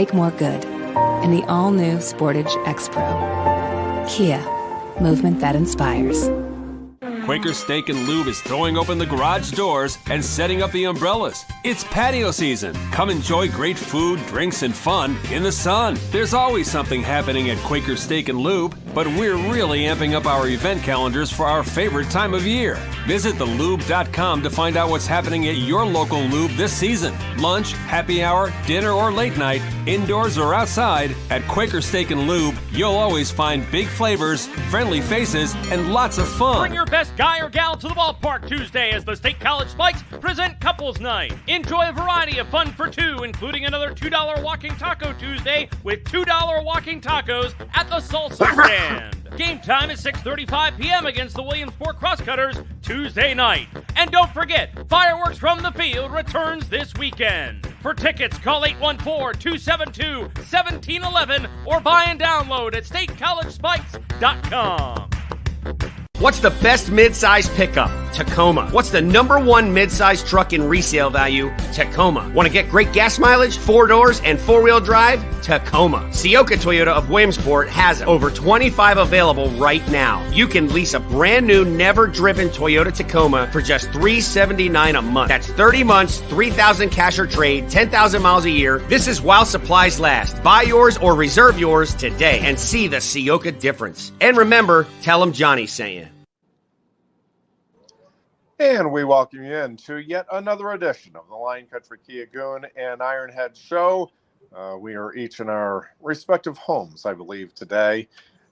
make more good in the all-new Sportage X-Pro. Kia, movement that inspires. Quaker Steak and Lube is throwing open the garage doors and setting up the umbrellas. It's patio season. Come enjoy great food, drinks, and fun in the sun. There's always something happening at Quaker Steak and Lube, but we're really amping up our event calendars for our favorite time of year. Visit thelube.com to find out what's happening at your local lube this season. Lunch, happy hour, dinner, or late night, indoors or outside, at Quaker Steak and Lube, you'll always find big flavors, friendly faces, and lots of fun. Bring your best guy or gal to the ballpark Tuesday as the State College Spikes present Couples Night. Enjoy a variety of fun for two, including another $2 walking taco Tuesday with $2 walking tacos at the Salsa Stand. Game time is 6:35 p.m. against the Williamsport Crosscutters Tuesday night. And don't forget, Fireworks from the Field returns this weekend. For tickets, call 814-272-1711 or buy and download at statecollegespikes.com. What's the best mid-size pickup? Tacoma. What's the #1 mid-size truck in resale value? Tacoma. Want to get great gas mileage, 4 doors, and 4-wheel drive? Tacoma. Sioka Toyota of Williamsport has over 25 available right now. You can lease a brand new, never-driven Toyota Tacoma for just $379 a month. That's 30 months, $3,000 cash or trade, 10,000 miles a year. This is while supplies last. Buy yours or reserve yours today and see the Sioka difference. And remember, tell them Johnny sent you. And we welcome you into yet another edition of the Lion Country Kia Goon and Ironhead Show. We are each in our respective homes, I believe, today.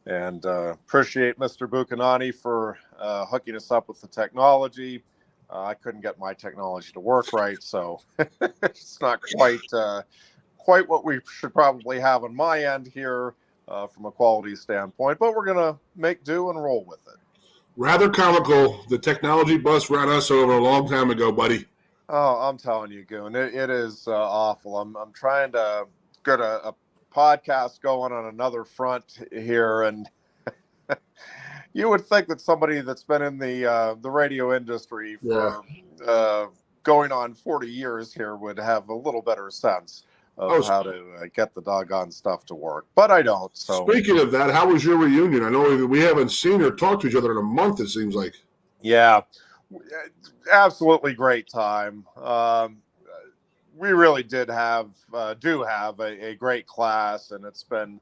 And appreciate Mr. Buchanani for hooking us up with the technology. I couldn't get my technology to work right, so it's not quite what we should probably have on my end here from a quality standpoint. But we're going to make do and roll with it. Rather comical. The technology bus ran us over a long time ago, buddy. Oh, I'm telling you, Goon, it is awful. I'm trying to get a podcast going on another front here, and you would think that somebody that's been in the radio industry for going on 40 years here would have a little better sense of how to get the doggone stuff to work, but I don't. So speaking of that, how was your reunion? I know we haven't seen or talked to each other in a month, it seems like. Yeah, absolutely great time. We really do have a great class, and it's been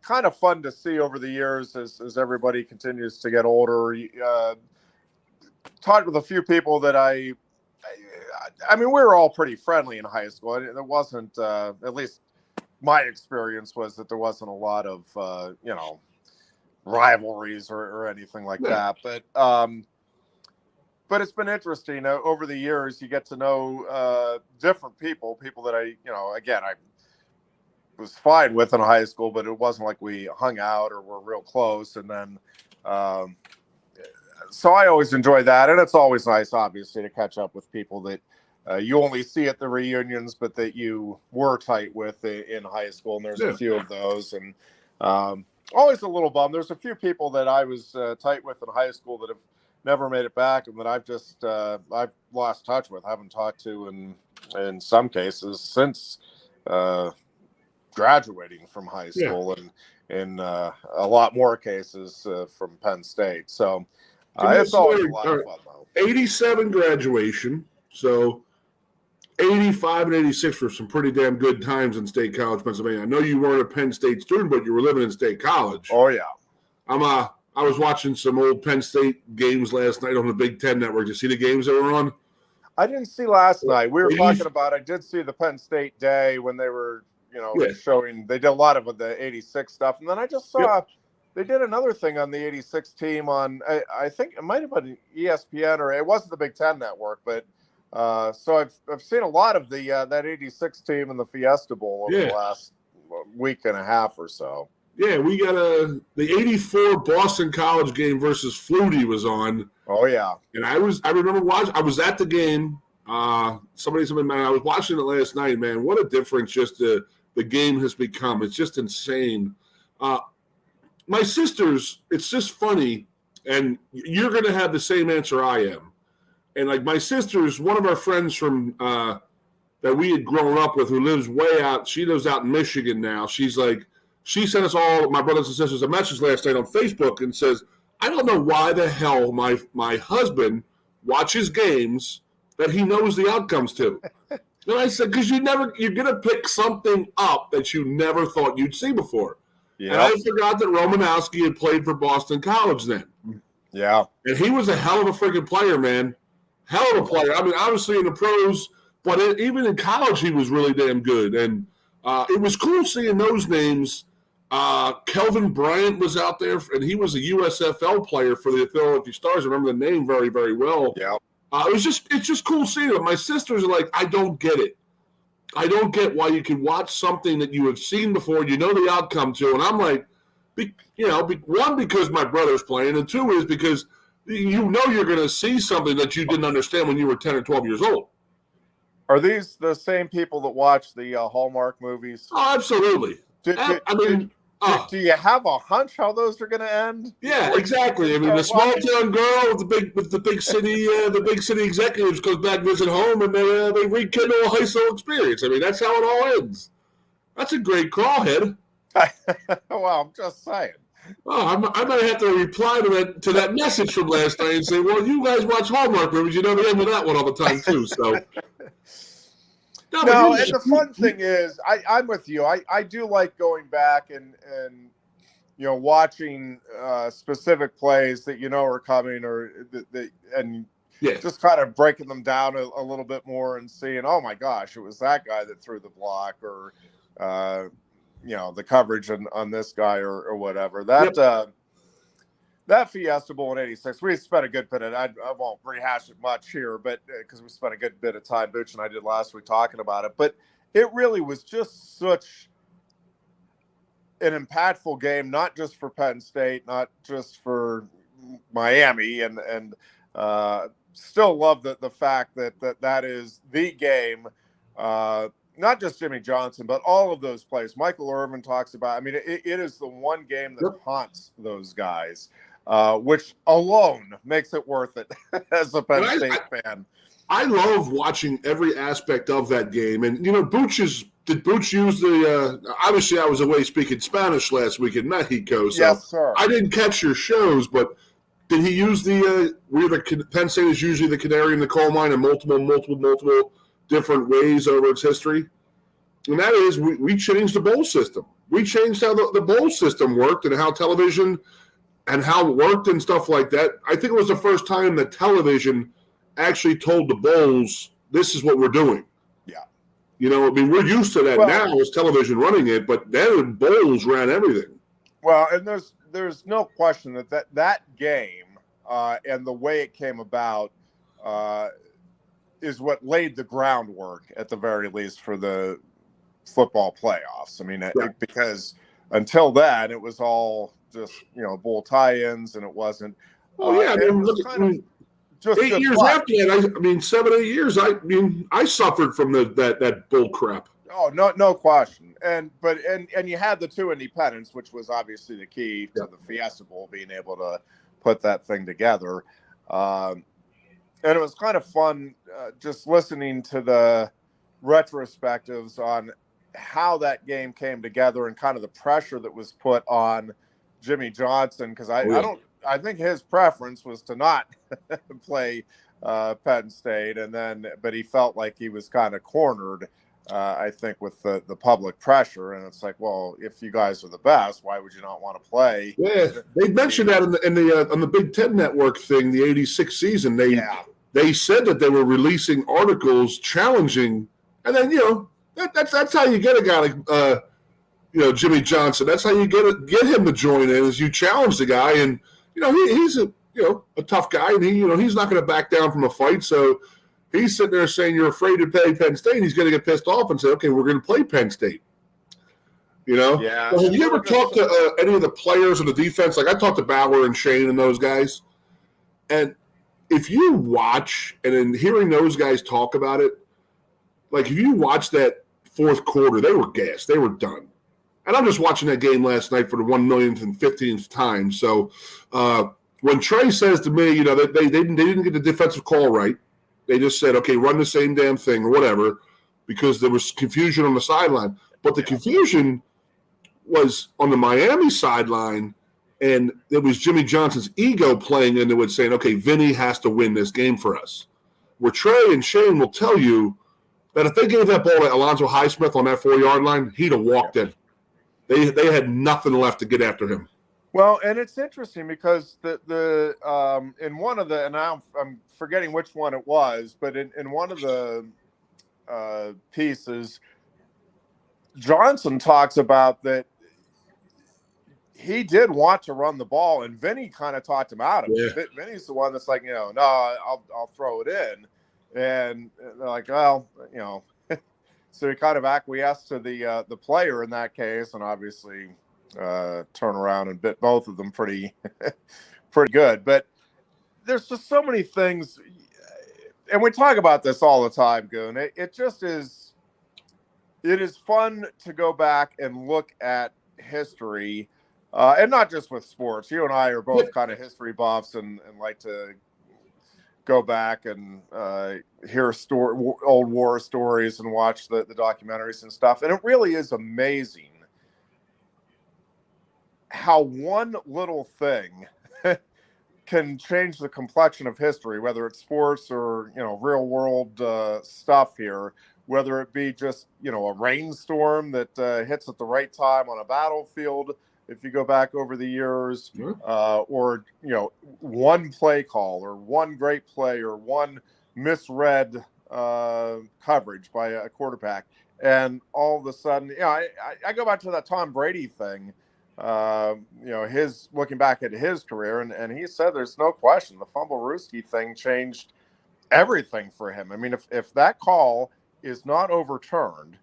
kind of fun to see over the years as everybody continues to get older. Talked with a few people that I mean, we were all pretty friendly in high school. There wasn't, at least my experience was that there wasn't a lot of, rivalries or anything like that. But it's been interesting over the years. You get to know different people that I was fine with in high school, but it wasn't like we hung out or were real close. And then, so I always enjoy that. And it's always nice, obviously, to catch up with people that you only see at the reunions, but that you were tight with in high school. And there's a few of those. And always a little bummed. There's a few people that I was tight with in high school that have never made it back, and that I've just I've lost touch with, haven't talked to in some cases since graduating from high school, and in a lot more cases from Penn State. So it's always a lot of fun, though. 87 graduation, so 85 and 86 were some pretty damn good times in State College, Pennsylvania. I know you weren't a Penn State student, but you were living in State College. Oh, yeah. I was watching some old Penn State games last night on the Big Ten Network. Did you see the games that were on? I didn't see last night. We were talking about, I did see the Penn State day when they were, showing, they did a lot of the 86 stuff. And then I just saw they did another thing on the 86 team on, I think it might have been ESPN, or it wasn't the Big Ten Network, but so I've seen a lot of the that 86 team in the Fiesta Bowl over the last week and a half or so. Yeah, we got the 84 Boston College game versus Flutie was on. Oh, yeah. And I remember watching, I was at the game. Somebody, man, I was watching it last night, man. What a difference just the game has become. It's just insane. My sisters, it's just funny, and you're going to have the same answer I am. And like my sisters, one of our friends from that we had grown up with, who lives way out. She lives out in Michigan now. She's like, she sent us all, my brothers and sisters, a message last night on Facebook and says, I don't know why the hell my husband watches games that he knows the outcomes to. And I said, because you're going to pick something up that you never thought you'd see before. Yeah. And I forgot that Romanowski had played for Boston College then. Yeah. And he was a hell of a freaking player, man. Hell of a player. I mean, obviously in the pros, but even in college, he was really damn good. And it was cool seeing those names. Kelvin Bryant was out there, and he was a USFL player for the Philadelphia Stars. I remember the name very, very well. Yeah. It's just cool seeing it. My sisters are like, I don't get it. I don't get why you can watch something that you have seen before, you know the outcome to, and I'm like, one, because my brother's playing, and two is because you know you're going to see something that you didn't understand when you were 10 or 12 years old. Are these the same people that watch the Hallmark movies? Oh, absolutely. Do you have a hunch how those are going to end? Yeah, exactly. I mean, the small town girl with the big city executives goes back visit home, and they rekindle a high school experience. I mean, that's how it all ends. That's a great call, Head. Well, I'm just saying. Oh, I might have to reply to that message from last night and say, well, you guys watch Hallmark movies, you know the end of that one all the time too. So. No, and the fun thing is, I'm with you. I do like going back and watching specific plays that are coming, or just kind of breaking them down a little bit more and seeing, oh my gosh, it was that guy that threw the block, or the coverage on this guy or whatever. That Fiesta Bowl in '86, we spent a good bit of it. I won't rehash it much here, but because we spent a good bit of time, Booch and I did last week talking about it. But it really was just such an impactful game, not just for Penn State, not just for Miami, and still love the fact that is the game. Not just Jimmy Johnson, but all of those plays. Michael Irvin talks about. I mean, it is the one game that haunts those guys. Which alone makes it worth it as a Penn State fan. I love watching every aspect of that game. And, did Booch use the obviously I was away speaking Spanish last week in Mexico, so yes, sir. I didn't catch your shows, but did he use Penn State is usually the canary in the coal mine in multiple different ways over its history? And that is, we changed the bowl system. We changed how the bowl system worked and how television and how it worked and stuff like that. I think it was the first time that television actually told the bowls, this is what we're doing. Yeah. We're used to that now as television running it, but then bowls ran everything. Well, and there's no question that game and the way it came about is what laid the groundwork, at the very least, for the football playoffs. I mean, because until then, it was all just bowl tie-ins, and it wasn't. Oh yeah, just 8 years after that. 7, 8 years. I suffered from that bull crap. Oh, no question. And you had the two independents, which was obviously the key to the Fiesta Bowl, being able to put that thing together. And it was kind of fun just listening to the retrospectives on how that game came together and kind of the pressure that was put on Jimmy Johnson, because I think his preference was to not play Penn State, but he felt like he was kind of cornered, I think, with the public pressure. And it's like, well, if you guys are the best, why would you not want to play? Yeah, they mentioned that on the Big Ten Network thing, the '86 season. They said that they were releasing articles challenging, and then that's how you get a guy like Jimmy Johnson. That's how you get him to join in, is you challenge the guy, and he's a tough guy, and he's not going to back down from a fight. So he's sitting there saying you're afraid to play Penn State. He's going to get pissed off and say, okay, we're going to play Penn State. Yeah. Well, have you ever talked to any of the players on the defense? Like I talked to Bauer and Shane and those guys, and if you watch and in hearing those guys talk about it, like if you watch that fourth quarter, they were gassed. They were done. And I'm just watching that game last night for the 1,015th time. So when Trey says to me, they didn't get the defensive call right. They just said, okay, run the same damn thing or whatever, because there was confusion on the sideline. But the confusion was on the Miami sideline, and it was Jimmy Johnson's ego playing into it, saying, okay, Vinny has to win this game for us. Where Trey and Shane will tell you that if they gave that ball to Alonzo Highsmith on that 4-yard line, he'd have walked in. They had nothing left to get after him. Well, and it's interesting because the in one of the, and I'm forgetting which one it was, but in one of the pieces, Johnson talks about that he did want to run the ball, and Vinny kind of talked him out of it. Yeah. Vinny's the one that's like, no, I'll throw it in, and they're like, well, so he kind of acquiesced to the player in that case, and obviously turn around and bit both of them pretty good. But there's just so many things, and we talk about this all the time, Goon. It just is. It is fun to go back and look at history, and not just with sports. You and I are both kind of history buffs and like to go back and hear old war stories and watch the documentaries and stuff. And it really is amazing how one little thing can change the complexion of history, whether it's sports or, real world stuff here, whether it be just, a rainstorm that hits at the right time on a battlefield, if you go back over the years, or, one play call or one great play or one misread coverage by a quarterback. And all of a sudden, I go back to that Tom Brady thing, his looking back at his career, and he said there's no question the Fumblerooski thing changed everything for him. I mean, if that call is not overturned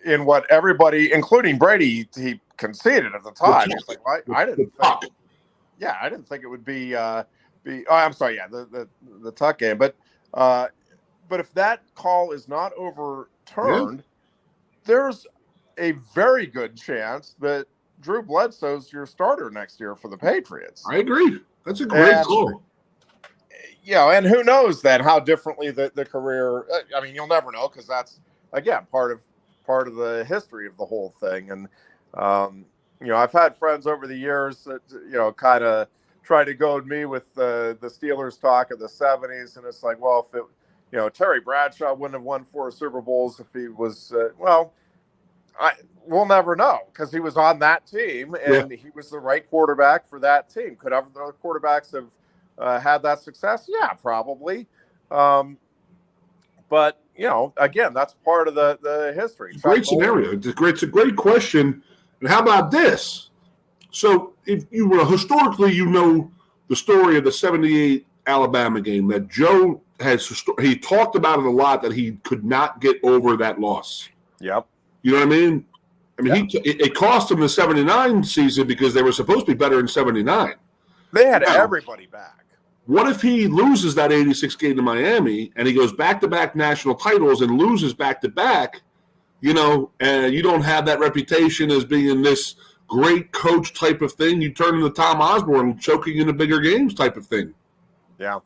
in what everybody, including Brady, he conceded at the time. He's like, I didn't think it would be I'm sorry, the tuck game. But if that call is not overturned, there's a very good chance that Drew Bledsoe's your starter next year for the Patriots. I agree. That's a great call. And who knows then how differently the career. I mean, you'll never know because that's again part of the history of the whole thing. And I've had friends over the years that kind of try to goad me with the Steelers talk of the '70s, and it's like, well, if it, Terry Bradshaw wouldn't have won 4 Super Bowls if he was we'll never know because he was on that team and he was the right quarterback for that team. Could other quarterbacks have had that success? Yeah, probably. But again, that's part of the history. Great scenario. It's a great question. And how about this? So, if you were historically, the story of the '78 Alabama game that Joe he talked about it a lot that he could not get over that loss. Yep. You know what I mean? It cost him the '79 season because they were supposed to be better in '79. They had everybody back. What if he loses that '86 game to Miami and he goes back-to-back national titles and loses back-to-back, and you don't have that reputation as being this great coach type of thing, you turn into Tom Osborne choking in the bigger games type of thing. Yeah.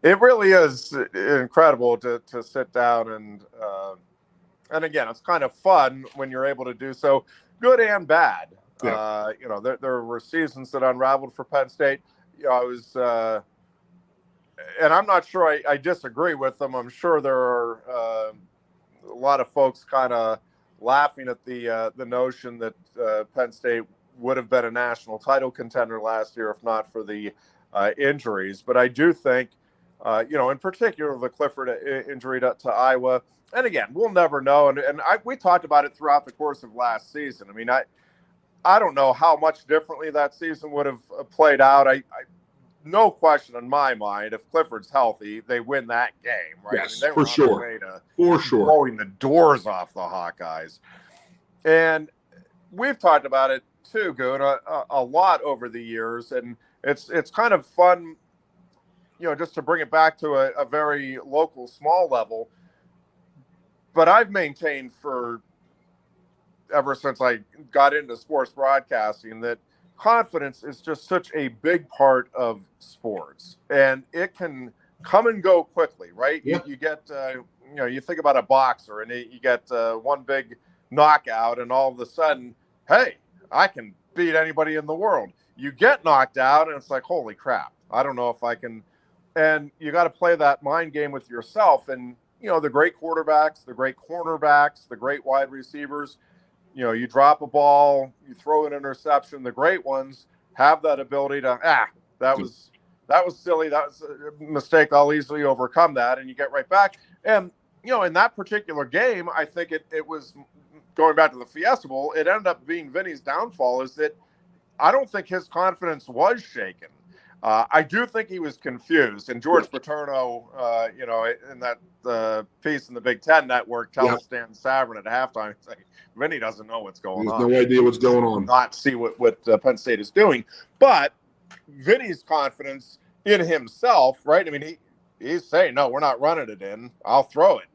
It really is incredible to sit down and again, it's kind of fun when you're able to do so, good and bad. Yeah. There were seasons that unraveled for Penn State. I was, and I'm not sure I disagree with them. I'm sure there are a lot of folks kind of laughing at the notion that Penn State would have been a national title contender last year if not for the injuries. But I do think, in particular, the Clifford injury to Iowa. And again, we'll never know. And we talked about it throughout the course of last season. I mean, I don't know how much differently that season would have played out. I no question in my mind, if Clifford's healthy, they win that game, right? Yes, they were for sure. on their way to blowing the doors off the Hawkeyes. And we've talked about it too, Goon, a lot over the years. And it's kind of fun, just to bring it back to a very local, small level. But I've maintained ever since I got into sports broadcasting that confidence is just such a big part of sports, and it can come and go quickly, right? Yeah. You get, you think about a boxer and you get one big knockout and all of a sudden, hey, I can beat anybody in the world. You get knocked out and it's like, holy crap, I don't know if I can. And you got to play that mind game with yourself. And, the great quarterbacks, the great cornerbacks, the great wide receivers, you drop a ball, you throw an interception. The great ones have that ability to, that was silly. That was a mistake. I'll easily overcome that. And you get right back. And, in that particular game, I think it was going back to the Fiesta Bowl. It ended up being Vinny's downfall is that I don't think his confidence was shaken. I do think he was confused. And George Paterno, in that piece in the Big Ten Network tells Stan Savran at halftime, it's like, Vinny doesn't know what's going on. No idea what's going on. Not see what Penn State is doing. But Vinny's confidence in himself, right? I mean, he's saying, no, we're not running it in. I'll throw it.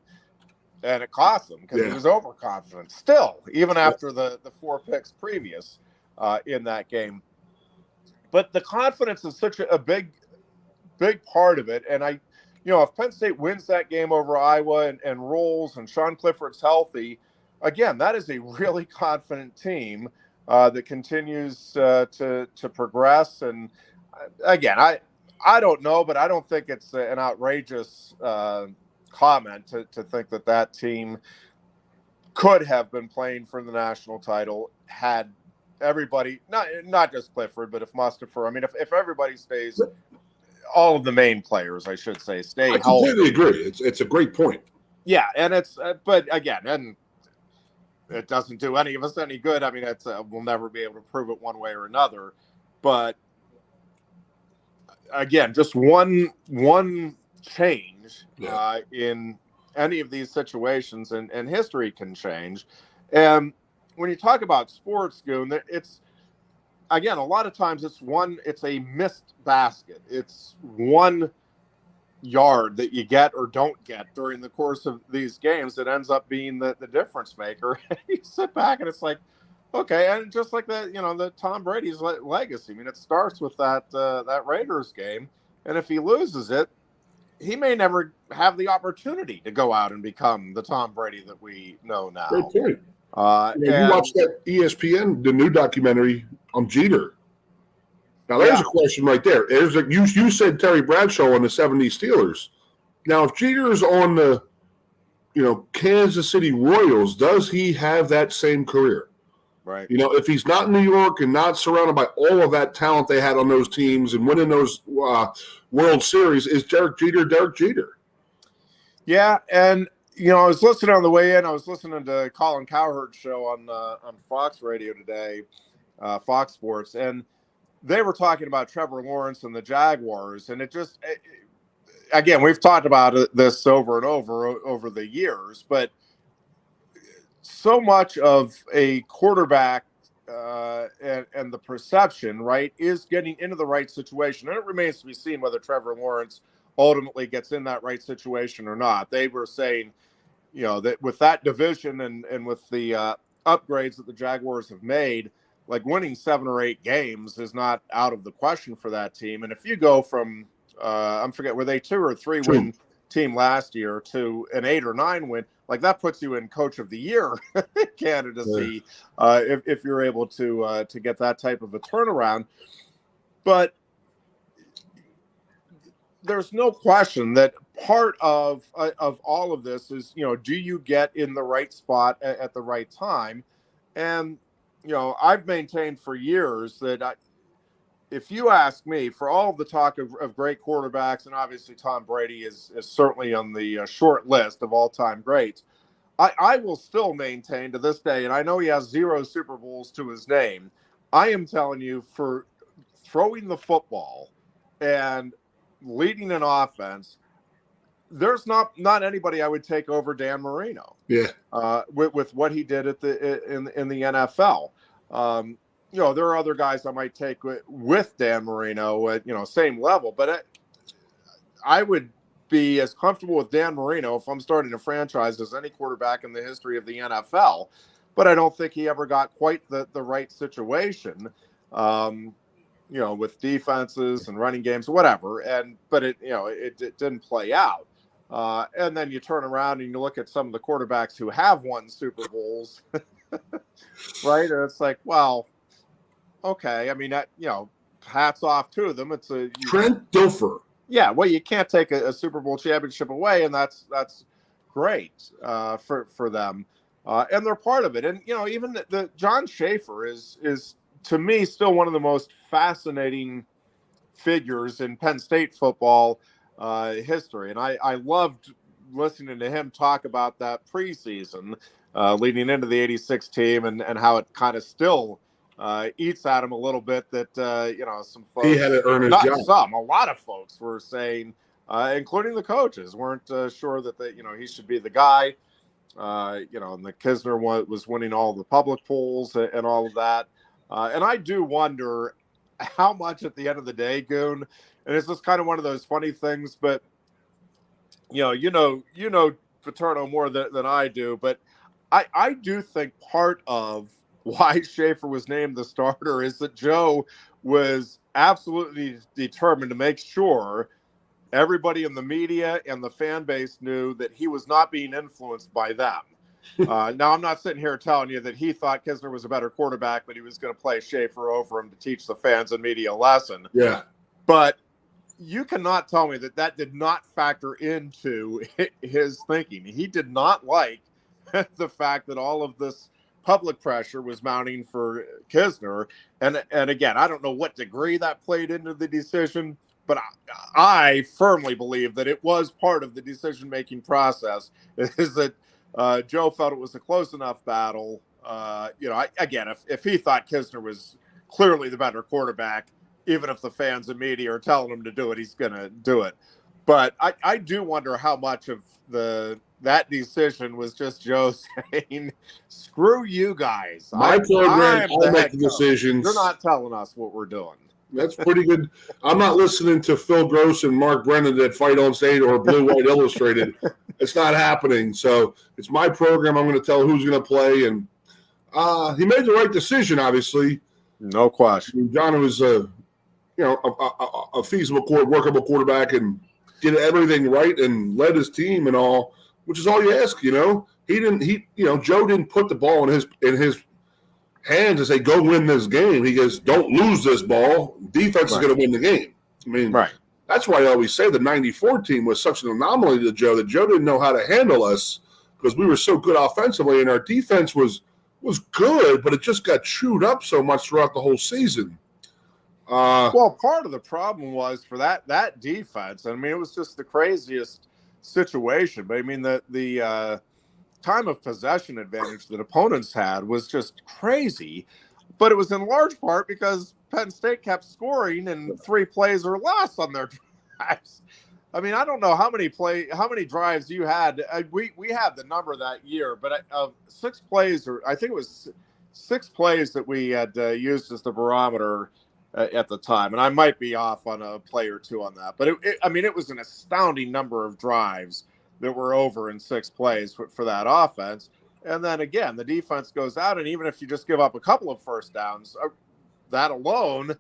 And it cost him because he was overconfident still, even after the 4 picks previous in that game. But the confidence is such a big part of it. And if Penn State wins that game over Iowa and rolls and Sean Clifford's healthy, again, that is a really confident team that continues to progress. And again, I don't know, but I don't think it's an outrageous comment to think that team could have been playing for the national title had everybody, not just Clifford, but if Mustapher, I mean, if everybody stays, all of the main players, I should say, stay healthy. I completely agree. It's a great point. Yeah, and it's, but again, and it doesn't do any of us any good. I mean, it's we'll never be able to prove it one way or another. But again, just one change in any of these situations, and history can change. And when you talk about sports, Goon, it's, again, a lot of times it's a missed basket. It's 1 yard that you get or don't get during the course of these games that ends up being the difference maker. You sit back and it's like, okay, and just like the Tom Brady's legacy. I mean, it starts with that Raiders game, and if he loses it, he may never have the opportunity to go out and become the Tom Brady that we know now. Great point. You watched that ESPN, the new documentary on Jeter. Now, there's a question right there. You said Terry Bradshaw on the 70s Steelers. Now, if Jeter's on the, Kansas City Royals, does he have that same career? Right. If he's not in New York and not surrounded by all of that talent they had on those teams and winning those World Series, is Derek Jeter? Yeah, and I was listening on the way in. I was listening to Colin Cowherd's show on Fox Radio today, Fox Sports, and they were talking about Trevor Lawrence and the Jaguars, and again, we've talked about this over and over the years, but so much of a quarterback and the perception, right, is getting into the right situation, and it remains to be seen whether Trevor Lawrence ultimately gets in that right situation or not. They were saying, that with that division and with the upgrades that the Jaguars have made, like winning 7 or 8 games is not out of the question for that team. And if you go from, I forget, were they 2 or 3 win team last year to an 8 or 9 win, like that puts you in Coach of the Year candidacy if you're able to get that type of a turnaround. But there's no question that part of all of this is, do you get in the right spot at the right time? And, I've maintained for years that if you ask me, for all of the talk of great quarterbacks, and obviously Tom Brady is certainly on the short list of all-time greats, I will still maintain to this day, and I know he has 0 Super Bowls to his name, I am telling you, for throwing the football and leading an offense, there's not anybody I would take over Dan Marino. Yeah. With what he did in the NFL. There are other guys I might take with Dan Marino at same level, but I would be as comfortable with Dan Marino if I'm starting a franchise as any quarterback in the history of the NFL. But I don't think he ever got quite the right situation. with defenses and running games, whatever. But it didn't play out. And then you turn around and you look at some of the quarterbacks who have won Super Bowls, right? And it's like, well, okay. I mean, hats off to them. It's Trent Dilfer. Yeah, well, you can't take a Super Bowl championship away, and that's great for them, and they're part of it. And even the John Schaefer is to me still one of the most fascinating figures in Penn State football history, and I loved listening to him talk about that preseason leading into the '86 team, and how it kind of still eats at him a little bit that some folks, he had to earn his job. A lot of folks were saying, including the coaches, weren't sure that he should be the guy. And the Kisner was winning all the public polls and all of that. And I do wonder how much at the end of the day, Goon, and it's just kind of one of those funny things, but you know Paterno more than I do, but I do think part of why Schaefer was named the starter is that Joe was absolutely determined to make sure everybody in the media and the fan base knew that he was not being influenced by them. Now, I'm not sitting here telling you that he thought Kisner was a better quarterback, but he was going to play Schaefer over him to teach the fans and media a lesson. Yeah. But you cannot tell me that did not factor into his thinking. He did not like the fact that all of this public pressure was mounting for Kisner. And again, I don't know what degree that played into the decision, but I firmly believe that it was part of the decision-making process, is that Joe felt it was a close enough battle. If he thought Kisner was clearly the better quarterback, even if the fans and media are telling him to do it, he's going to do it. But I do wonder how much of that decision was just Joe saying, screw you guys. My program, I'll make the decisions. You're not telling us what we're doing. That's pretty good. I'm not listening to Phil Gross and Mark Brennan that fight on stage or Blue White Illustrated. It's not happening. So it's my program. I'm going to tell who's going to play. And he made the right decision, obviously. No question. John was a feasible, workable quarterback and did everything right and led his team and all, which is all you ask. Joe didn't put the ball in his hands and say, go win this game. He goes, don't lose this ball. Defense is going to win the game. I mean, right. That's why I always say the 94 team was such an anomaly to Joe, that Joe didn't know how to handle us because we were so good offensively, and our defense was good, but it just got chewed up so much throughout the whole season. Well, part of the problem was for that defense. I mean, it was just the craziest situation. But I mean, the time of possession advantage that opponents had was just crazy. But it was in large part because Penn State kept scoring in 3 plays or less on their drives. I mean, I don't know how many drives you had. We had the number that year, but 6 plays, or I think it was 6 plays that we had used as the barometer at the time, and I might be off on a play or 2 on that. But it was an astounding number of drives that were over in 6 plays for that offense. And then again, the defense goes out, and even if you just give up a couple of first downs, that alone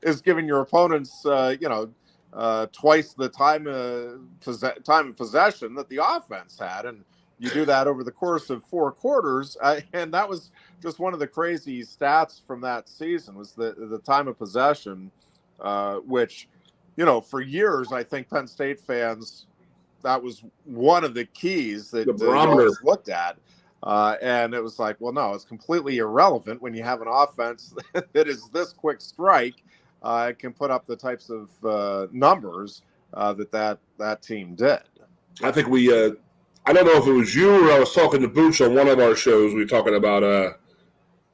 is giving your opponents, twice the time of possession that the offense had, and you do that over the course of 4 quarters. And that was just one of the crazy stats from that season, was the time of possession, which, for years, I think Penn State fans, that was one of the keys that they always looked at. And it was like, well, no, it's completely irrelevant when you have an offense that is this quick strike, can put up the types of numbers that team did. I think I don't know if it was you or I was talking to Booch on one of our shows. We were talking about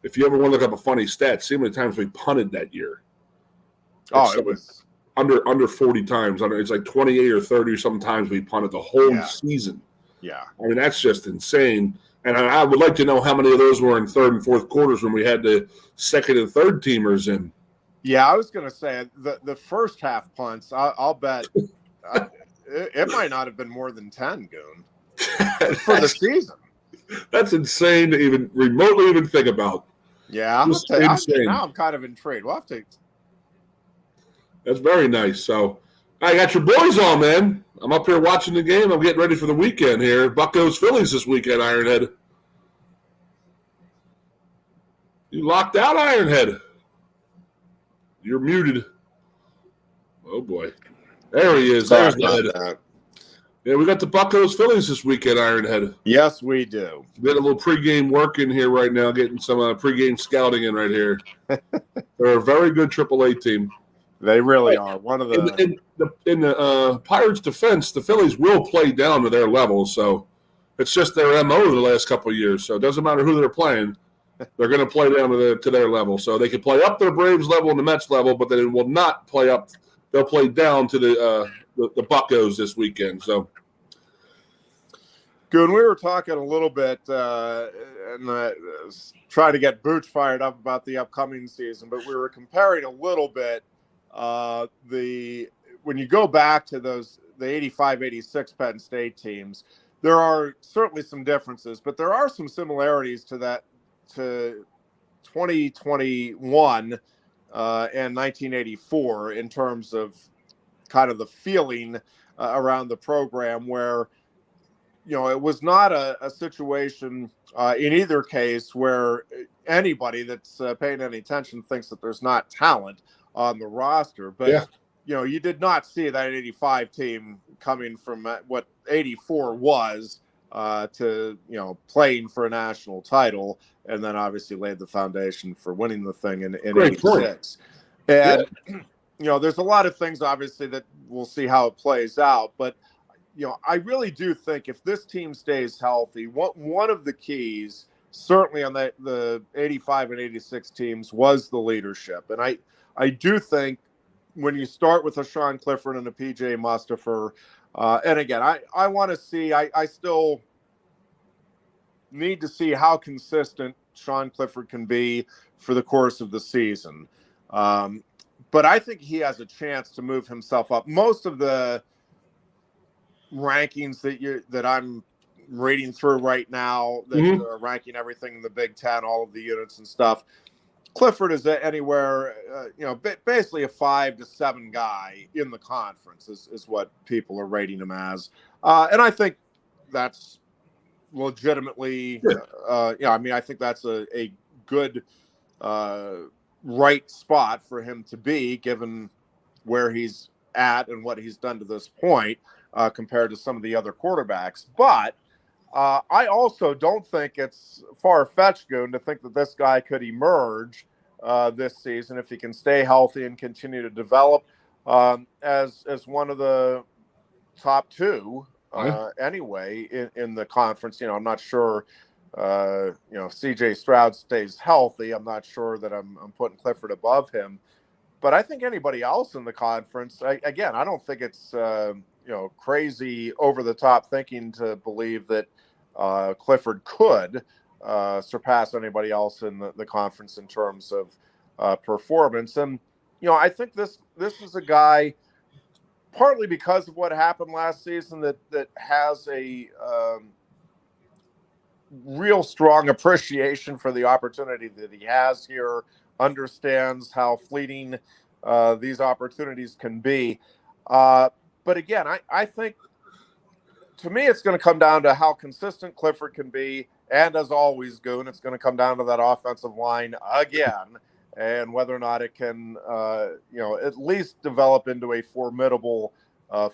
if you ever want to look up a funny stat, see how many times we punted that year. It was under 40 times. It's like 28 or 30 sometimes we punted the whole season. Yeah. I mean, that's just insane. And I would like to know how many of those were in 3rd and 4th quarters when we had the 2nd and 3rd teamers in. Yeah, I was going to say the first half punts, I'll bet it might not have been more than 10, Goon, for the season. That's insane to even remotely even think about. Yeah, insane. Now I'm kind of intrigued. We'll have to That's very nice. So I got your boys on, man. I'm up here watching the game. I'm getting ready for the weekend here. Buccos Phillies this weekend, Ironhead. You locked out, Ironhead. You're muted. Oh, boy. There he is. There's the head. Yeah, we got the Buccos Phillies this weekend, Ironhead. Yes, we do. We got a little pregame work in here right now, getting some pregame scouting in right here. They're a very good AAA team. They really are. One of in the Pirates' defense, the Phillies will play down to their level, so it's just their MO the last couple of years. So it doesn't matter who they're playing; they're going to play down to their level. So they can play up to the Braves level and the Mets level, but they will not play up. They'll play down to the Buccos this weekend. So, Goon, we were talking a little bit and trying to get Booch fired up about the upcoming season, but we were comparing a little bit. When you go back to the 85-86 Penn State teams, there are certainly some differences, but there are some similarities to 2021 and 1984 in terms of kind of the feeling around the program, where it was not a situation in either case where anybody that's paying any attention thinks that there's not talent on the roster, but you did not see that 85 team coming from what 84 was to playing for a national title, and then obviously laid the foundation for winning the thing in 86. And there's a lot of things obviously that we'll see how it plays out, but I really do think if this team stays healthy, one of the keys certainly on the 85 and 86 teams was the leadership. And I do think when you start with a Sean Clifford and a PJ Mustipher, and again, I want to see, I still need to see how consistent Sean Clifford can be for the course of the season. But I think he has a chance to move himself up. Most of the rankings that I'm reading through right now that are ranking everything in the Big Ten, all of the units and stuff, Clifford is anywhere, basically a 5 to 7 guy in the conference is what people are rating him as. And I think that's legitimately, I think that's a good right spot for him to be, given where he's at and what he's done to this point compared to some of the other quarterbacks. But I also don't think it's far-fetched, Goon, to think that this guy could emerge this season if he can stay healthy and continue to develop as one of the top two anyway in the conference. I'm not sure CJ Stroud stays healthy. I'm not sure that I'm putting Clifford above him, but I think anybody else in the conference, I don't think it's crazy over the top thinking to believe that Clifford could surpass anybody else in the conference in terms of performance. And I think this is a guy, partly because of what happened last season, that has a real strong appreciation for the opportunity that he has here, understands how fleeting these opportunities can be. But again, I think, to me, it's going to come down to how consistent Clifford can be. And as always, Goon, it's going to come down to that offensive line again, and whether or not it can, at least develop into a formidable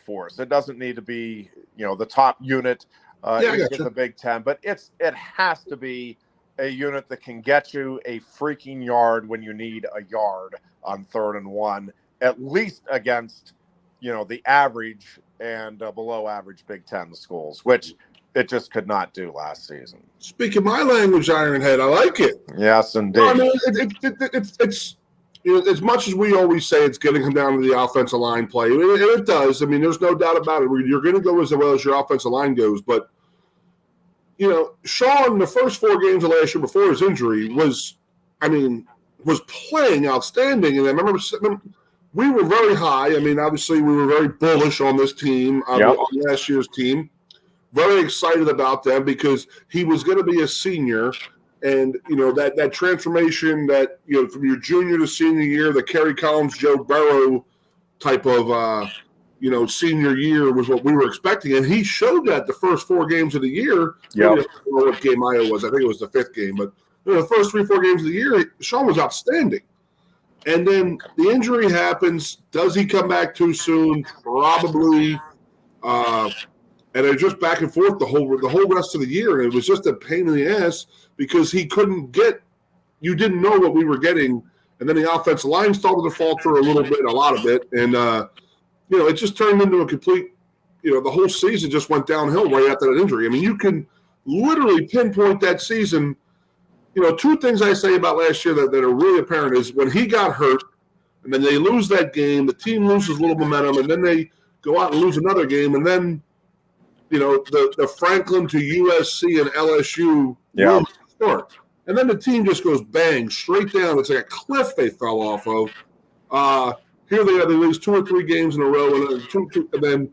force. It doesn't need to be, the top unit in the Big Ten, but it has to be a unit that can get you a freaking yard when you need a yard on 3rd and 1, at least against, the average and below average Big Ten schools, which it just could not do last season. Speaking my language, Ironhead, I like it. Yes, indeed. I mean, it's as much as we always say it's going to come down to the offensive line play, and it does. I mean, there's no doubt about it. You're going to go as well as your offensive line goes, but Sean, the first 4 games of last year before his injury was playing outstanding. And I remember we were very high. I mean, obviously we were very bullish on this team, on last year's team. Very excited about them because he was going to be a senior. And, that transformation that, from your junior to senior year, the Kerry Collins, Joe Burrow type of senior year was what we were expecting, and he showed that the first 4 games of the year. Yep. I don't know what game Iowa was. I think it was the 5th game, but the first 3-4 games of the year, Sean was outstanding. And then the injury happens. Does he come back too soon? Probably. And they're just back and forth the whole rest of the year. And it was just a pain in the ass because he couldn't get – you didn't know what we were getting. And then the offensive line started to falter a lot of it. And, it just turned into a complete – the whole season just went downhill right after that injury. I mean, you can literally pinpoint that season. 2 things I say about last year that are really apparent is when he got hurt and then they lose that game, the team loses a little momentum, and then they go out and lose another game, and then the Franklin to USC and LSU really start. And then the team just goes bang, straight down. It's like a cliff they fell off of. Here they are, they lose 2 or 3 games in a row, and then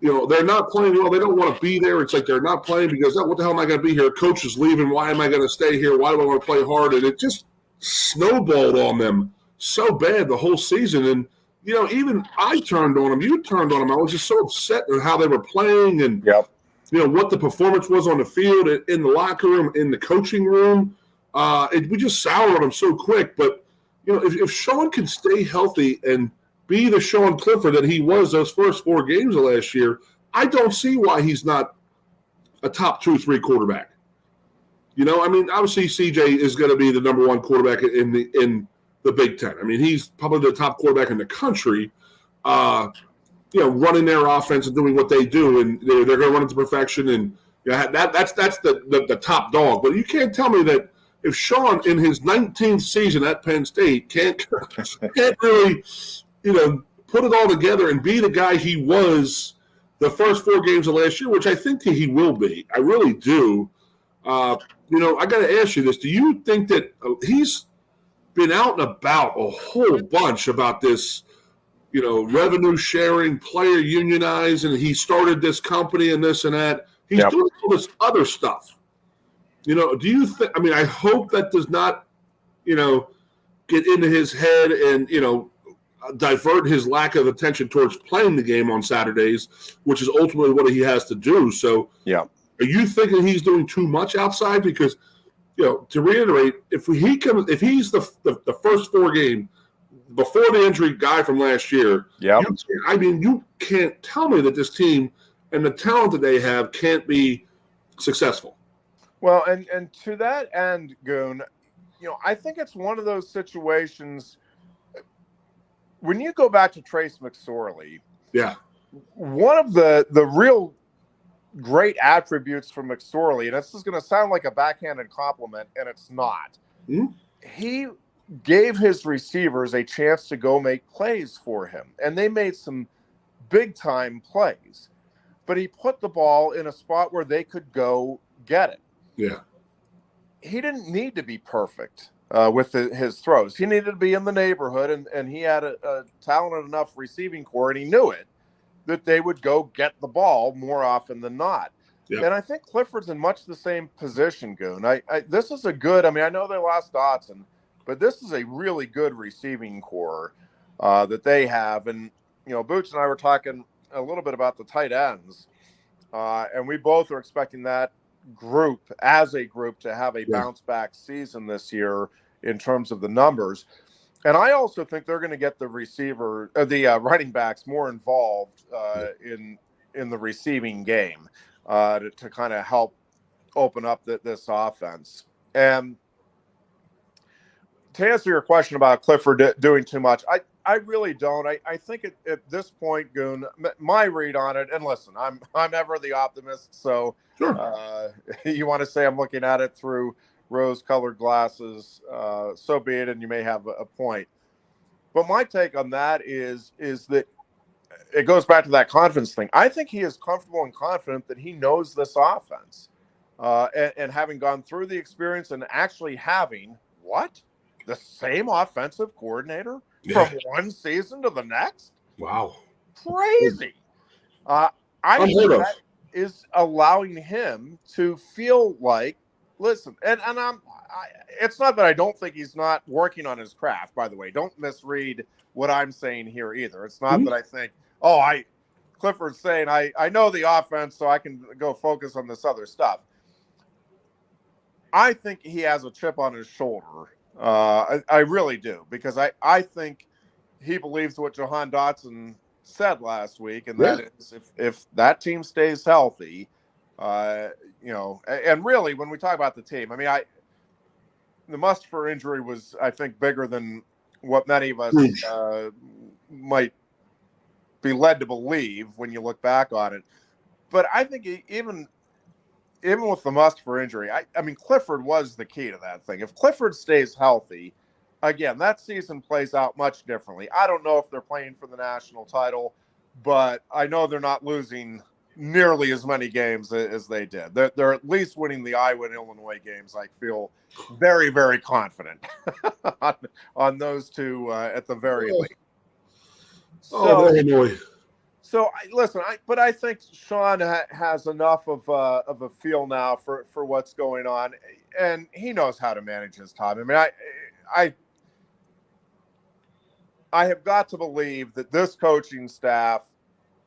they're not playing well. They don't want to be there. It's like they're not playing because, what the hell am I going to be here? Coach is leaving. Why am I going to stay here? Why do I want to play hard? And it just snowballed on them so bad the whole season. And, even I turned on them. You turned on them. I was just so upset with how they were playing and, what the performance was on the field, in the locker room, in the coaching room. We just soured on them so quick. But, if Sean can stay healthy and be the Sean Clifford that he was those first 4 games of last year, I don't see why he's not a top 2-3 quarterback. Obviously CJ is going to be the number 1 quarterback in the Big Ten. I mean, he's probably the top quarterback in the country, running their offense and doing what they do, and they're going to run it to perfection. And that's the top dog. But you can't tell me that if Sean in his 19th season at Penn State can't really put it all together and be the guy he was the first 4 games of last year, which I think he will be. I really do. I got to ask you this. Do you think that he's been out and about a whole bunch about this, revenue sharing, player unionized, and he started this company and this and that. He's doing all this other stuff. Do you think – I hope that does not, get into his head and, divert his lack of attention towards playing the game on Saturdays, which is ultimately what he has to do. So, are you thinking he's doing too much outside? Because, to reiterate, if he's the first 4 game before the injury guy from last year, you can't tell me that this team and the talent that they have can't be successful. Well, and to that end, Goon, I think it's one of those situations. When you go back to Trace McSorley, one of the real great attributes from McSorley, and this is going to sound like a backhanded compliment, and it's not. He gave his receivers a chance to go make plays for him, and they made some big-time plays. But he put the ball in a spot where they could go get it. Yeah. He didn't need to be perfect with his throws. He needed to be in the neighborhood, and he had a talented enough receiving core, and he knew it, that they would go get the ball more often than not. Yep. And I think Clifford's in much the same position, Goon. This is a good – I know they lost Dotson, but this is a really good receiving core that they have. And, Boots and I were talking a little bit about the tight ends, and we both are expecting that group as a group to have a bounce back season this year in terms of the numbers. And I also think they're going to get the running backs more involved in the receiving game to kind of help open up this offense. And to answer your question about Clifford doing too much, I really don't. I think at this point, Goon, my read on it, and listen, I'm ever the optimist, so sure. You want to say I'm looking at it through rose-colored glasses, so be it, and you may have a point. But my take on that is that it goes back to that confidence thing. I think he is comfortable and confident that he knows this offense, and having gone through the experience and actually having the same offensive coordinator from one season to the next. Wow, crazy! I think that is allowing him to feel like listen, and it's not that I don't think he's not working on his craft, by the way. Don't misread what I'm saying here either. It's not that I think, Clifford's saying I know the offense, so I can go focus on this other stuff. I think he has a chip on his shoulder. I really do, because I think he believes what Jahan Dotson said last week, and that is if that team stays healthy, and really when we talk about the team, I mean, the Mustipher injury was, I think, bigger than what many of us might be led to believe when you look back on it. But I think even with the Mustipher injury, I mean, Clifford was the key to that thing. If Clifford stays healthy, again, that season plays out much differently. I don't know if they're playing for the national title, but I know they're not losing nearly as many games as they did. They're at least winning the Iowa and Illinois games. I feel very, very confident on those two at the very least. Illinois. So listen, I think Sean has enough of a feel now for what's going on, and he knows how to manage his time. I mean, I have got to believe that this coaching staff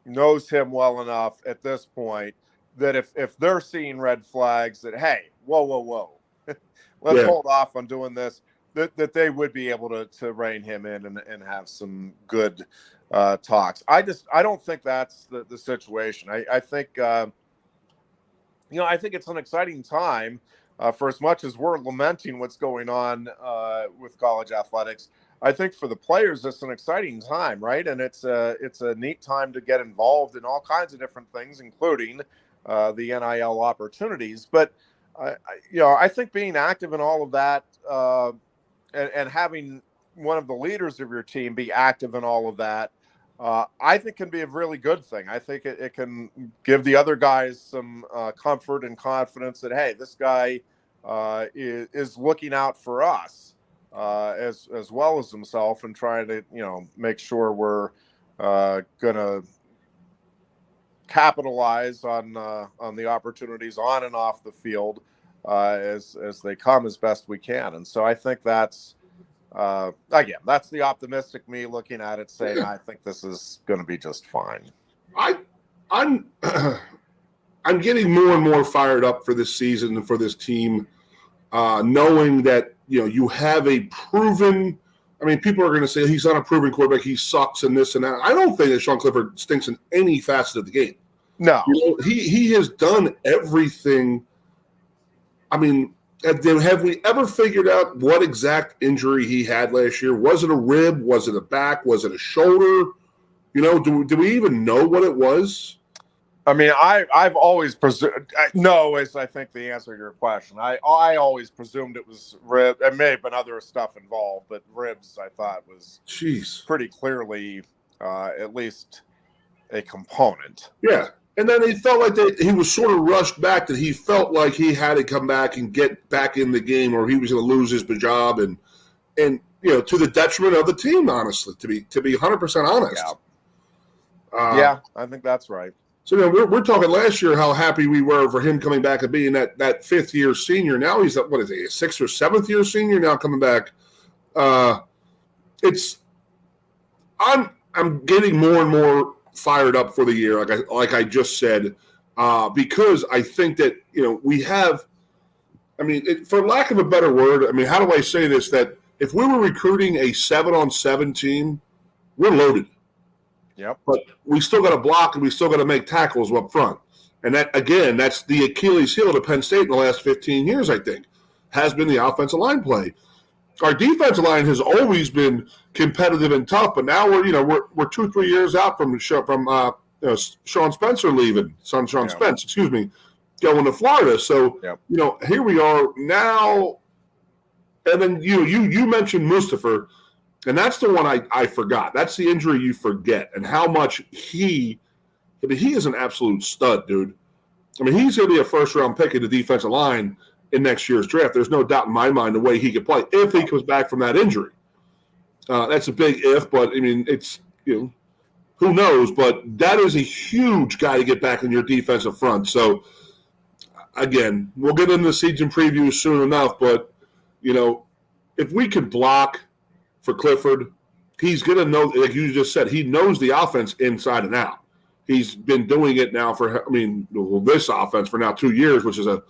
knows him well enough at this point that if they're seeing red flags, that, hey, whoa, let's hold off on doing this, that they would be able to rein him in and have some good talks. I don't think that's the situation. I think I think it's an exciting time for as much as we're lamenting what's going on with college athletics. I think for the players, it's an exciting time, right? And it's a neat time to get involved in all kinds of different things, including the NIL opportunities. But I think being active in all of that and having one of the leaders of your team be active in all of that, I think can be a really good thing. I think it can give the other guys some comfort and confidence that, hey, this guy is looking out for us as well as himself, and trying to make sure we're going to capitalize on the opportunities on and off the field as they come as best we can. And so I think that's again, that's the optimistic me looking at it, saying I think this is going to be just fine. I'm getting more and more fired up for this season and for this team, knowing that you have a proven. I mean, people are going to say he's not a proven quarterback. He sucks and this and that. I don't think that Sean Clifford stinks in any facet of the game. No, he has done everything. I mean, have we ever figured out what exact injury he had last year? Was it a rib? Was it a back? Was it a shoulder? Do we even know what it was? I mean, I've always presumed no is I think the answer to your question. I always presumed it was rib. There may have been other stuff involved, but ribs I thought was pretty clearly at least a component. Yeah. And then he felt like he was sort of rushed back, that he felt like he had to come back and get back in the game, or he was going to lose his job, and to the detriment of the team, honestly, to be 100% honest. Yeah, I think that's right. So we're talking last year how happy we were for him coming back and being that fifth-year senior. Now he's what is he, a sixth or seventh-year senior now coming back. I'm getting more and more fired up for the year, like I just said, because I think that we have. I mean, for lack of a better word, I mean, how do I say this? That if we were recruiting a 7-on-7 team, we're loaded. Yep. But we still got to block and we still got to make tackles up front. And that's the Achilles heel to Penn State in the last 15 years, I think, has been the offensive line play. Our defensive line has always been competitive and tough, but now we're 2-3 years out from Sean Spencer leaving, Sean Spence, excuse me, going to Florida. So here we are now. And then you mentioned Mustipher. And that's the one I forgot. That's the injury you forget, and how much he is an absolute stud, dude. I mean, he's going to be a first-round pick in the defensive line in next year's draft. There's no doubt in my mind the way he could play if he comes back from that injury. That's a big if, but, I mean, it's, who knows. But that is a huge guy to get back in your defensive front. So again, we'll get into the season preview soon enough, but, if we could block for Clifford, he's going to know, like you just said, he knows the offense inside and out. He's been doing it now this offense for now 2 years, which is a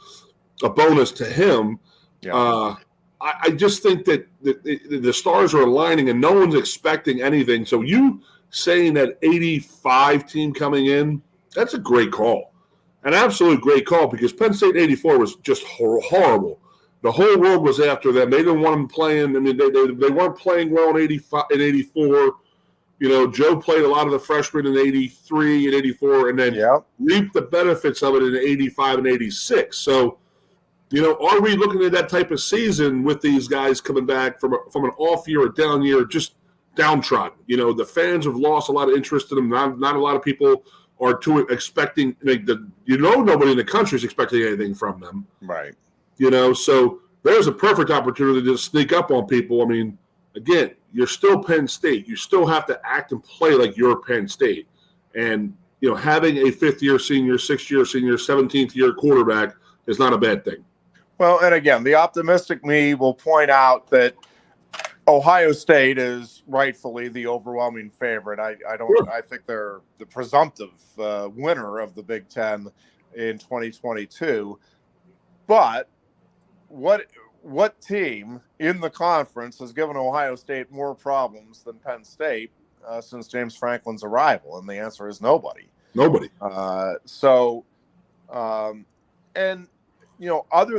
bonus to him. Yeah. I just think that the stars are aligning and no one's expecting anything. So you saying that 85 team coming in, that's a great call. An absolute great call, because Penn State 84 was just horrible. The whole world was after them. They didn't want them playing. I mean, they weren't playing well in 85 and 84. Joe played a lot of the freshmen in 83 and 84 and then reaped the benefits of it in 85 and 86. So, are we looking at that type of season with these guys coming back from an off year or down year, just downtrodden? The fans have lost a lot of interest in them. Not a lot of people are too expecting. Nobody in the country is expecting anything from them. Right. So there's a perfect opportunity to sneak up on people. I mean, again, you're still Penn State. You still have to act and play like you're Penn State. And, having a fifth-year senior, sixth-year senior, 17th-year quarterback is not a bad thing. Well, and again, the optimistic me will point out that Ohio State is rightfully the overwhelming favorite. I think they're the presumptive winner of the Big Ten in 2022. But what team in the conference has given Ohio State more problems than Penn State since James Franklin's arrival? And the answer is nobody. Nobody. Other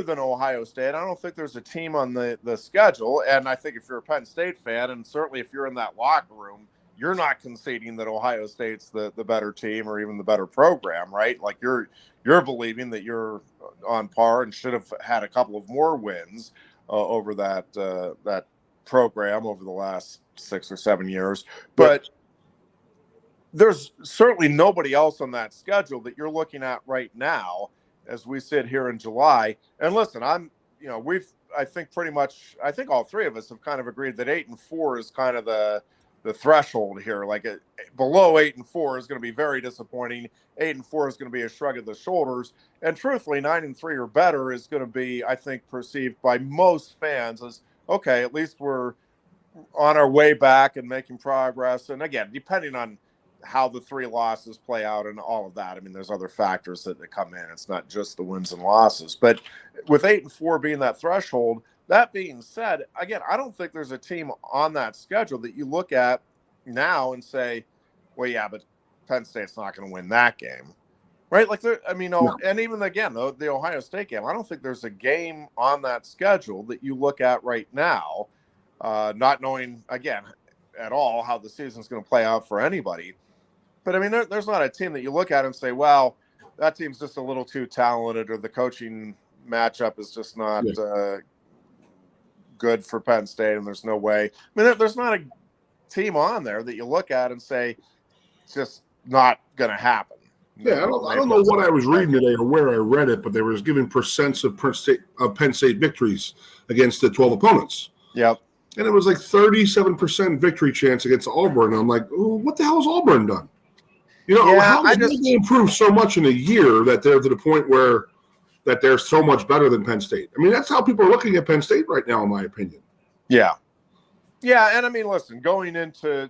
than Ohio State, I don't think there's a team on the schedule. And I think if you're a Penn State fan, and certainly if you're in that locker room, you're not conceding that Ohio State's the better team or even the better program, right? Like you're believing that you're on par and should have had a couple of more wins over that program over the last 6 or 7 years. But there's certainly nobody else on that schedule that you're looking at right now as we sit here in July. And listen, I think all three of us have kind of agreed that 8-4 is kind of the threshold here. Like below 8-4 is going to be very disappointing. 8-4 is going to be a shrug of the shoulders. And truthfully, 9-3 or better is going to be, I think, perceived by most fans as, okay, at least we're on our way back and making progress. And again, depending on how the three losses play out and all of that, I mean, there's other factors that come in. It's not just the wins and losses. But with 8-4 being that threshold, that being said, again, I don't think there's a team on that schedule that you look at now and say, well, yeah, but Penn State's not going to win that game, right? Like, and even again, the Ohio State game, I don't think there's a game on that schedule that you look at right now, not knowing, again, at all how the season's going to play out for anybody. But, I mean, there's not a team that you look at and say, well, that team's just a little too talented, or the coaching matchup is just not good for Penn State, and there's no way. I mean, there's not a team on there that you look at and say it's just not going to happen. Yeah, I don't know what I was reading today or where I read it, but they were giving percents of Penn State victories against the 12 opponents. Yep. And it was like 37% victory chance against Auburn. And I'm like, oh, what the hell has Auburn done? How did they improve so much in a year that they're to the point where that they're so much better than Penn State? I mean, that's how people are looking at Penn State right now, in my opinion. Yeah. Yeah, and I mean, listen, going into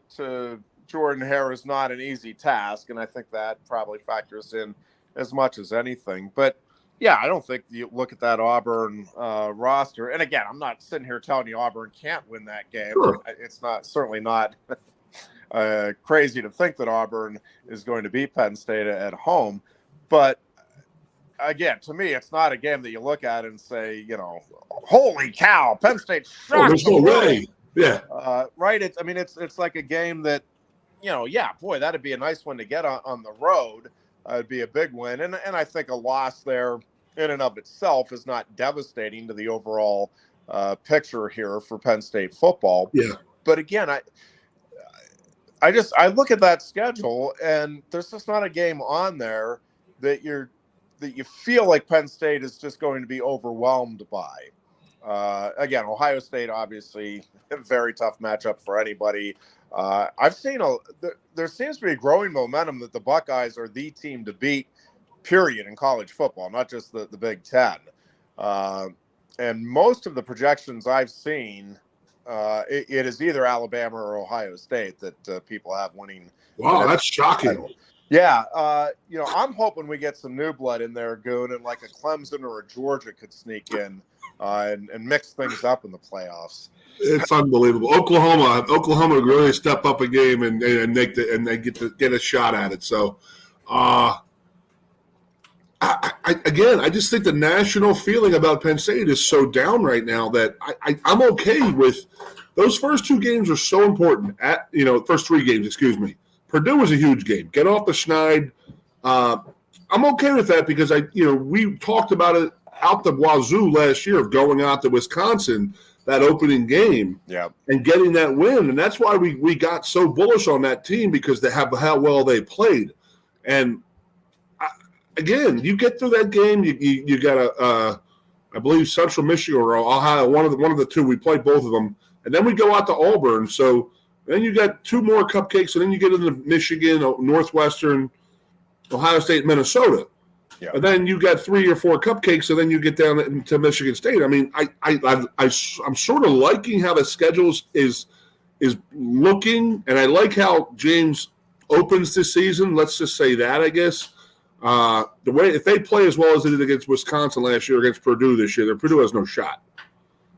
Jordan Hare is not an easy task, and I think that probably factors in as much as anything. But, yeah, I don't think you look at that Auburn roster. And, again, I'm not sitting here telling you Auburn can't win that game. Sure. It's certainly not crazy to think that Auburn is going to beat Penn State at home. But, again, to me, it's not a game that you look at and say, holy cow, Penn State shocked. There's no way. Yeah. Right. It's like a game that, boy, that'd be a nice one to get on the road. It'd be a big win. And I think a loss there in and of itself is not devastating to the overall picture here for Penn State football. Yeah. But again, I look at that schedule, and there's just not a game on there that you feel like Penn State is just going to be overwhelmed by. Again, Ohio State, obviously, a very tough matchup for anybody. I've seen there seems to be a growing momentum that the Buckeyes are the team to beat period in college football, not just the Big Ten. And most of the projections I've seen, it is either Alabama or Ohio State that people have winning. Wow, that's shocking. Yeah, I'm hoping we get some new blood in there, Goon, and like a Clemson or a Georgia could sneak in and mix things up in the playoffs. It's unbelievable. Oklahoma really step up a game and they get a shot at it. So, I just think the national feeling about Penn State is so down right now that I'm okay with those first 2 games are so important. First 3 games, excuse me. Purdue was a huge game. Get off the schneid. I'm okay with that because we talked about it out the wazoo last year of going out to Wisconsin, that opening game, and getting that win. And that's why we got so bullish on that team, because they have how well they played. And again, you get through that game, you got I believe Central Michigan or Ohio, one of the 2. We played both of them, and then we go out to Auburn. So then you got 2 more cupcakes, and then you get into Michigan, Northwestern, Ohio State, Minnesota. Yeah. And then you got 3 or 4 cupcakes, and then you get down into Michigan State. I mean, I'm sort of liking how the schedule is looking, and I like how James opens this season. Let's just say that, I guess. The way if they play as well as they did against Wisconsin last year, against Purdue this year, Purdue has no shot,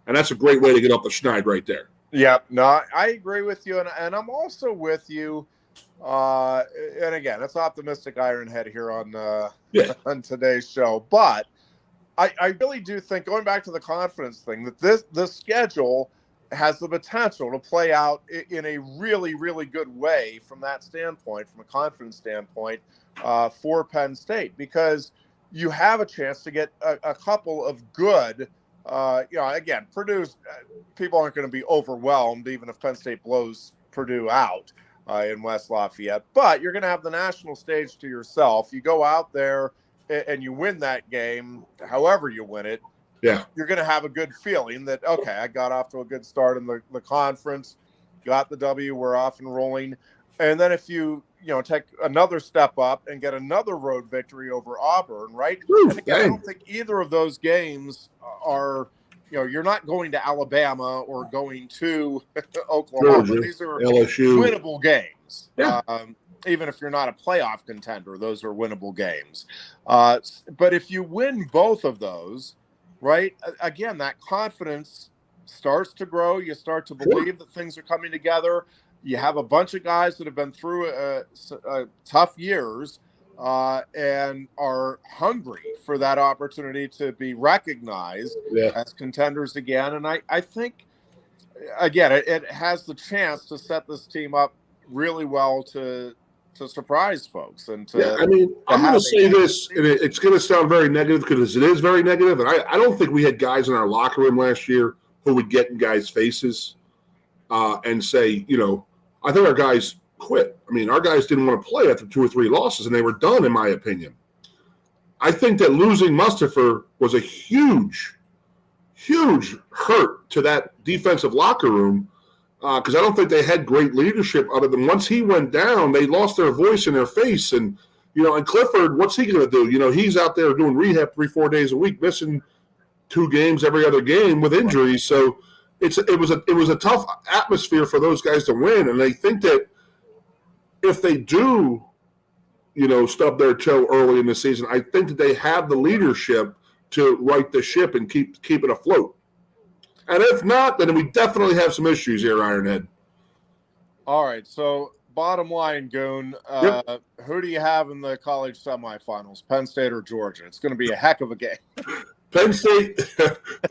and that's a great way to get off the schneid right there. Yeah, no, I agree with you, and I'm also with you. And again, it's optimistic Ironhead here on today's show, but I really do think, going back to the confidence thing, that this schedule has the potential to play out in a really, really good way from that standpoint, from a confidence standpoint, for Penn State, because you have a chance to get a couple of good. Again, Purdue's people aren't going to be overwhelmed even if Penn State blows Purdue out in West Lafayette, but you're going to have the national stage to yourself. You go out there and you win that game, however you win it, you're going to have a good feeling that, okay, I got off to a good start in the conference, got the W, we're off and rolling. And then if you take another step up and get another road victory over Auburn, right? And again, I don't think either of those games are, you're not going to Alabama or going to Oklahoma. Georgia, these are LSU. Winnable games. Yeah. Even if you're not a playoff contender, those are winnable games. But if you win both of those, right, again, that confidence starts to grow. You start to believe that things are coming together. You have a bunch of guys that have been through tough years and are hungry for that opportunity to be recognized as contenders again. And I think, again, it has the chance to set this team up really well to surprise folks. And I'm going to say this, and it's going to sound very negative because it is very negative. And I don't think we had guys in our locker room last year who would get in guys' faces and say, I think our guys quit. I mean, our guys didn't want to play after 2 or 3 losses, and they were done, in my opinion. I think that losing Mustafa was a huge, huge hurt to that defensive locker room because I don't think they had great leadership other than once he went down, they lost their voice and their face. And, and Clifford, what's he going to do? He's out there doing rehab 3-4 days a week, missing 2 games every other game with injuries. So it was a tough atmosphere for those guys to win. And I think that if they do, stub their toe early in the season, I think that they have the leadership to right the ship and keep it afloat. And if not, then we definitely have some issues here, Ironhead. All right. So bottom line, Goon, who do you have in the college semifinals, Penn State or Georgia? It's going to be a heck of a game. Penn State,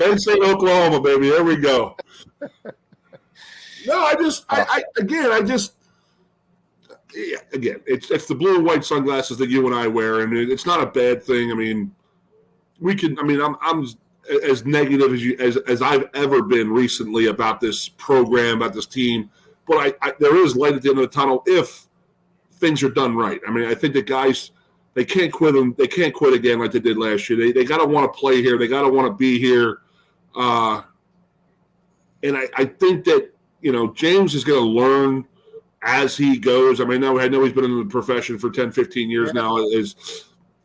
Oklahoma, baby. Here we go. No, again, it's the blue and white sunglasses that you and I wear, and it's not a bad thing. I mean, I'm as negative as I've ever been recently about this program, about this team, but there is light at the end of the tunnel if things are done right. I mean, I think the guys, they can't quit them. They can't quit again like they did last year. They got to want to play here. They got to want to be here. And I think that, James is going to learn as he goes. I mean, I know he's been in the profession for 10, 15 years now.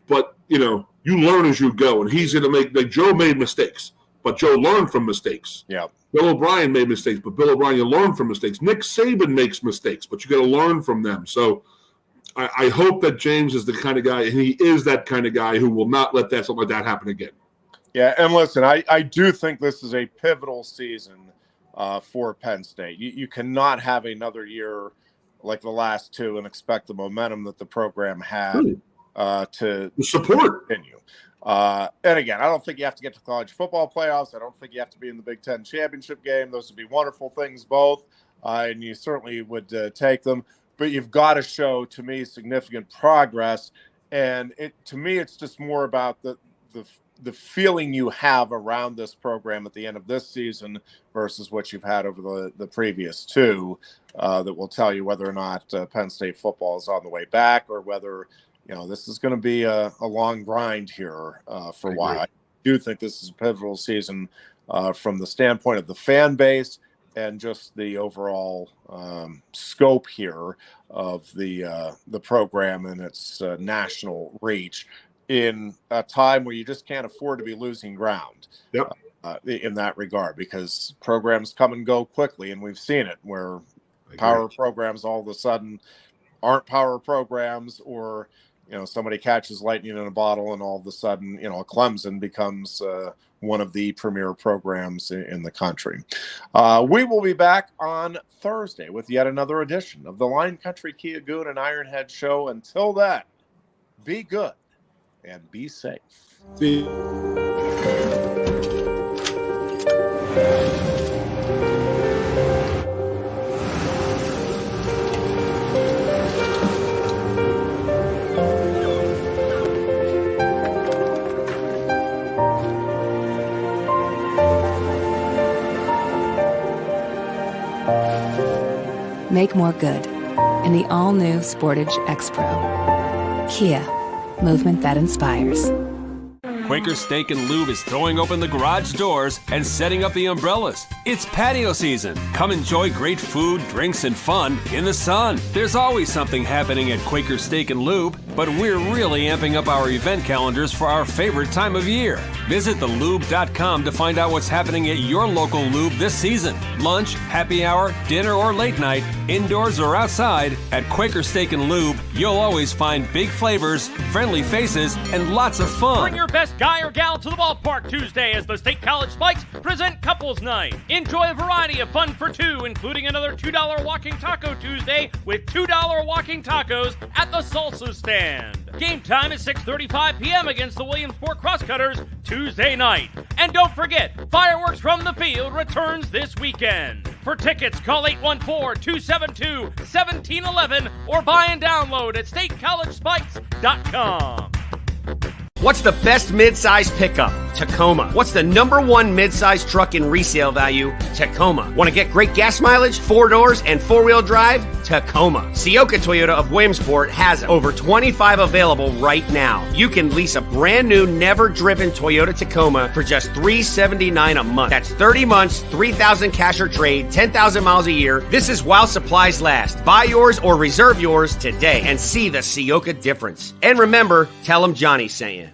But you learn as you go, and he's going to make. Like Joe made mistakes, but Joe learned from mistakes. Yeah. Bill O'Brien made mistakes, but Bill O'Brien, you learn from mistakes. Nick Saban makes mistakes, but you got to learn from them. So I hope that James is the kind of guy, and he is that kind of guy who will not let something like that happen again. Yeah, and listen, I do think this is a pivotal season for Penn State. You cannot have another year like the last two and expect the momentum that the program had to support continue. And again, I don't think you have to get to college football playoffs. I don't think you have to be in the Big Ten championship game. Those would be wonderful things, both, and you certainly would take them. But you've got to show, to me, significant progress. And to me, it's just more about the feeling you have around this program at the end of this season versus what you've had over the previous two that will tell you whether or not Penn State football is on the way back or whether this is going to be a long grind here for a while. I do think this is a pivotal season from the standpoint of the fan base and just the overall scope here of the program and its national reach in a time where you just can't afford to be losing ground in that regard, because programs come and go quickly, and we've seen it where power programs all of a sudden aren't power programs, or somebody catches lightning in a bottle and all of a sudden, Clemson becomes one of the premier programs in the country. We will be back on Thursday with yet another edition of the Line Country Kia Goon and Ironhead Show. Until then, be good and be safe. See. Make more good in the all-new Sportage X-Pro. Kia, movement that inspires. Quaker Steak and Lube is throwing open the garage doors and setting up the umbrellas. It's patio season. Come enjoy great food, drinks, and fun in the sun. There's always something happening at Quaker Steak and Lube, but we're really amping up our event calendars for our favorite time of year. Visit thelube.com to find out what's happening at your local lube this season. Lunch, happy hour, dinner, or late night, indoors or outside, at Quaker Steak and Lube, you'll always find big flavors, friendly faces, and lots of fun. Bring your best guy or gal to the ballpark Tuesday as the State College Spikes present Couples Night. Enjoy a variety of fun for two, including another $2 walking taco Tuesday with $2 walking tacos at the Salsa Stand. Game time is 6:35 p.m. against the Williamsport Crosscutters Tuesday night. And don't forget, Fireworks from the Field returns this weekend. For tickets, call 814-272-1711 or buy and download at statecollegespikes.com. What's the best mid-size pickup? Tacoma. What's the #1 mid-size truck in resale value? Tacoma. Want to get great gas mileage, 4 doors, and 4-wheel drive? Tacoma. Sioka Toyota of Williamsport has over 25 available right now. You can lease a brand new, never-driven Toyota Tacoma for just $379 a month. That's 30 months, 3,000 cash or trade, 10,000 miles a year. This is while supplies last. Buy yours or reserve yours today and see the Sioka difference. And remember, tell them Johnny sent you.